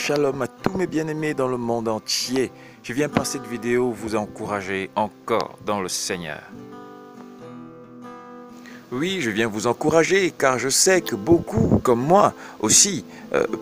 Shalom à tous mes bien-aimés dans le monde entier. Je viens par cette vidéo vous encourager encore dans le Seigneur. Oui, je viens vous encourager car je sais que beaucoup, comme moi aussi,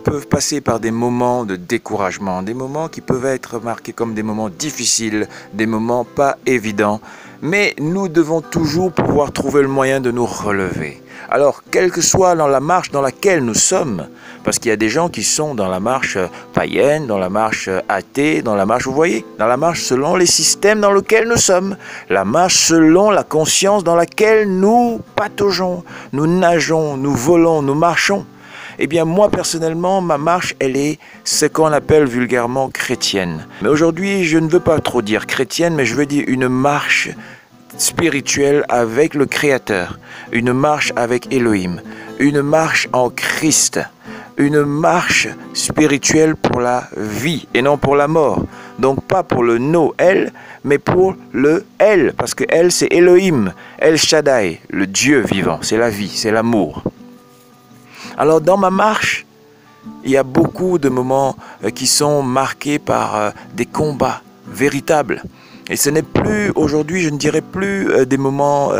peuvent passer par des moments de découragement, des moments qui peuvent être marqués comme des moments difficiles, des moments pas évidents. Mais nous devons toujours pouvoir trouver le moyen de nous relever. Alors, quelle que soit dans la marche dans laquelle nous sommes, parce qu'il y a des gens qui sont dans la marche païenne, dans la marche athée, dans la marche, vous voyez, dans la marche selon les systèmes dans lesquels nous sommes, la marche selon la conscience dans laquelle nous pataugeons, nous nageons, nous volons, nous marchons. Eh bien, moi, personnellement, ma marche, elle est ce qu'on appelle vulgairement chrétienne. Mais aujourd'hui, je ne veux pas trop dire chrétienne, mais je veux dire une marche spirituelle avec le Créateur, une marche avec Elohim, une marche en Christ, une marche spirituelle pour la vie et non pour la mort. Donc pas pour le Noël, mais pour le El, parce que El c'est Elohim, El Shaddai, le Dieu vivant, c'est la vie, c'est l'amour. Alors dans ma marche, il y a beaucoup de moments qui sont marqués par des combats véritables. Et ce n'est plus, aujourd'hui, je ne dirais plus des moments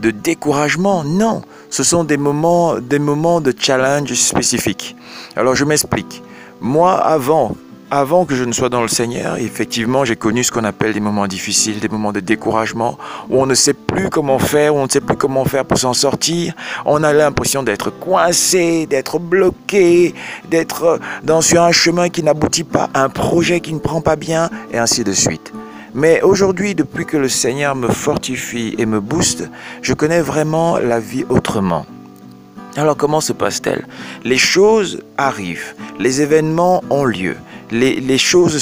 de découragement, non. Ce sont des moments de challenge spécifiques. Alors je m'explique. Moi, avant que je ne sois dans le Seigneur, effectivement, j'ai connu ce qu'on appelle des moments difficiles, des moments de découragement, où on ne sait plus comment faire, où on ne sait plus comment faire pour s'en sortir. On a l'impression d'être coincé, d'être bloqué, d'être sur un chemin qui n'aboutit pas, un projet qui ne prend pas bien, et ainsi de suite. Mais aujourd'hui, depuis que le Seigneur me fortifie et me booste, je connais vraiment la vie autrement. Alors comment se passe-t-elle? Les choses arrivent, les événements ont lieu, les choses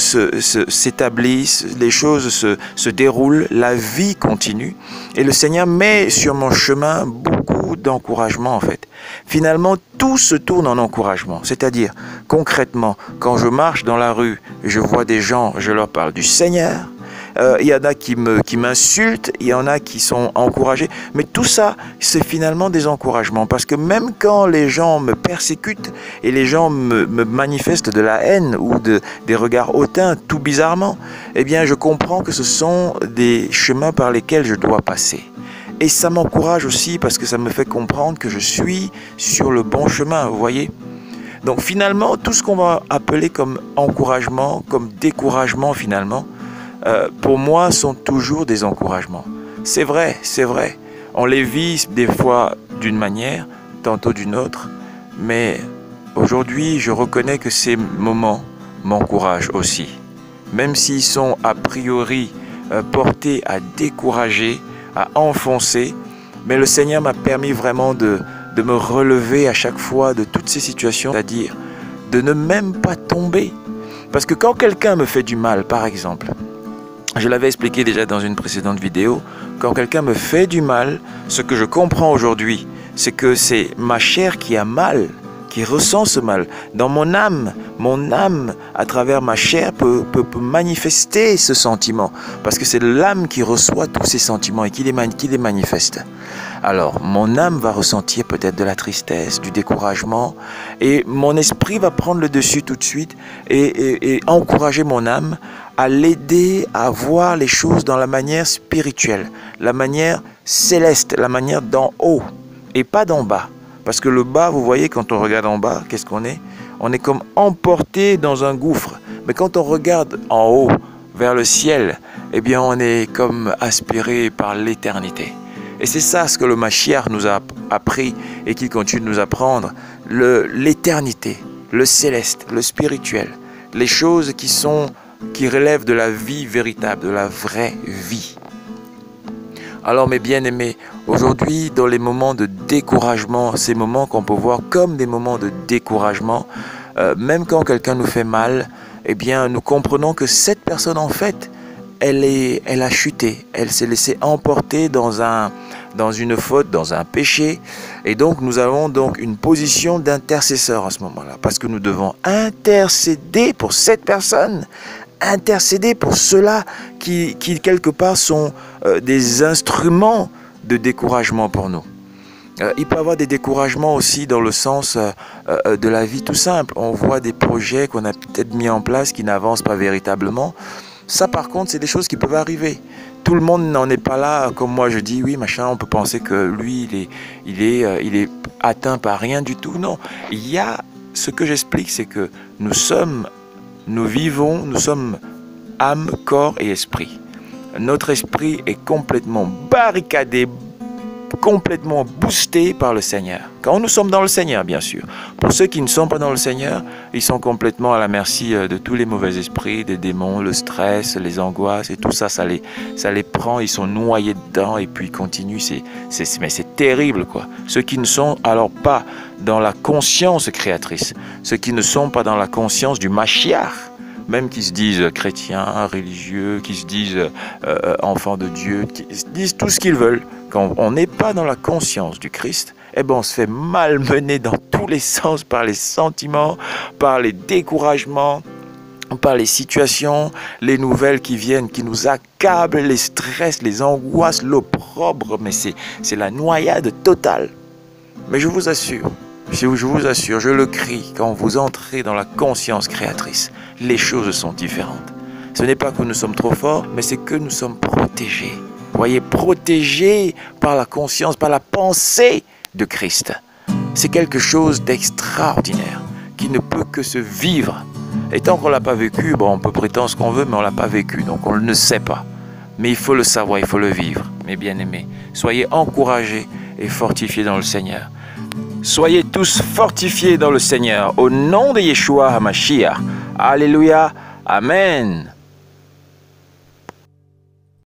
s'établissent, les choses se déroulent, la vie continue et le Seigneur met sur mon chemin beaucoup d'encouragement en fait. Finalement, tout se tourne en encouragement, c'est-à-dire concrètement, quand je marche dans la rue, je vois des gens, je leur parle du Seigneur. Il y en a qui m'insultent, il y en a qui sont encouragés. Mais tout ça, c'est finalement des encouragements. Parce que même quand les gens me persécutent et les gens me manifestent de la haine ou des regards hautains, tout bizarrement, eh bien, je comprends que ce sont des chemins par lesquels je dois passer. Et ça m'encourage aussi parce que ça me fait comprendre que je suis sur le bon chemin, vous voyez ? Donc finalement, tout ce qu'on va appeler comme encouragement, comme découragement finalement, pour moi, sont toujours des encouragements. C'est vrai, c'est vrai. On les vit des fois d'une manière, tantôt d'une autre. Mais aujourd'hui, je reconnais que ces moments m'encouragent aussi. Même s'ils sont a priori portés à décourager, à enfoncer. Mais le Seigneur m'a permis vraiment de me relever à chaque fois de toutes ces situations. C'est-à-dire de ne même pas tomber. Parce que quand quelqu'un me fait du mal, par exemple, je l'avais expliqué déjà dans une précédente vidéo, quand quelqu'un me fait du mal, ce que je comprends aujourd'hui, c'est que c'est ma chair qui a mal, qui ressent ce mal. Dans mon âme, à travers ma chair, peut manifester ce sentiment. Parce que c'est l'âme qui reçoit tous ces sentiments et qui les manifeste. Alors, mon âme va ressentir peut-être de la tristesse, du découragement, et mon esprit va prendre le dessus tout de suite et encourager mon âme à l'aider à voir les choses dans la manière spirituelle, la manière céleste, la manière d'en haut et pas d'en bas. Parce que le bas, vous voyez, quand on regarde en bas, qu'est-ce qu'on est? On est comme emporté dans un gouffre. Mais quand on regarde en haut, vers le ciel, eh bien on est comme aspiré par l'éternité. Et c'est ça ce que le Mashiach nous a appris et qu'il continue de nous apprendre, l'éternité, le céleste, le spirituel, les choses qui relèvent de la vie véritable, de la vraie vie. Alors mes bien-aimés, aujourd'hui dans les moments de découragement, ces moments qu'on peut voir comme des moments de découragement, même quand quelqu'un nous fait mal, eh bien nous comprenons que cette personne en fait, elle a chuté, elle s'est laissée emporter dans une faute, dans un péché. Et donc nous avons donc une position d'intercesseur à ce moment-là, parce que nous devons intercéder pour cette personne, intercéder pour ceux-là qui quelque part sont des instruments de découragement pour nous. Il peut y avoir des découragements aussi dans le sens de la vie tout simple. On voit des projets qu'on a peut-être mis en place qui n'avancent pas véritablement. Ça, par contre, c'est des choses qui peuvent arriver. Tout le monde n'en est pas là, comme moi je dis, oui, machin, on peut penser que lui, il est atteint par rien du tout. Non, il y a, ce que j'explique, c'est que nous vivons, nous sommes âme, corps et esprit. Notre esprit est complètement barricadé, complètement boosté par le Seigneur. Quand nous sommes dans le Seigneur, bien sûr. Pour ceux qui ne sont pas dans le Seigneur, ils sont complètement à la merci de tous les mauvais esprits, des démons, le stress, les angoisses et tout ça, ça les prend, ils sont noyés dedans et puis ils continuent. Mais c'est terrible, quoi. Ceux qui ne sont alors pas dans la conscience créatrice, ceux qui ne sont pas dans la conscience du Mashiach, même qui se disent chrétiens, religieux, qui se disent enfants de Dieu, qui se disent tout ce qu'ils veulent. Quand on n'est pas dans la conscience du Christ, eh ben on se fait malmener dans tous les sens par les sentiments, par les découragements, par les situations, les nouvelles qui viennent, qui nous accablent, les stress, les angoisses, l'opprobre, mais c'est la noyade totale. Mais je vous assure, je le crie, quand vous entrez dans la conscience créatrice, les choses sont différentes. Ce n'est pas que nous sommes trop forts, mais c'est que nous sommes protégés. Vous voyez, protégés par la conscience, par la pensée de Christ. C'est quelque chose d'extraordinaire, qui ne peut que se vivre. Et tant qu'on ne l'a pas vécu, bon, on peut prétendre ce qu'on veut, mais on ne l'a pas vécu, donc on ne sait pas. Mais il faut le savoir, il faut le vivre, mes bien-aimés. Soyez encouragés et fortifiés dans le Seigneur. Soyez tous fortifiés dans le Seigneur, au nom de Yeshua HaMashiach. Alléluia, Amen.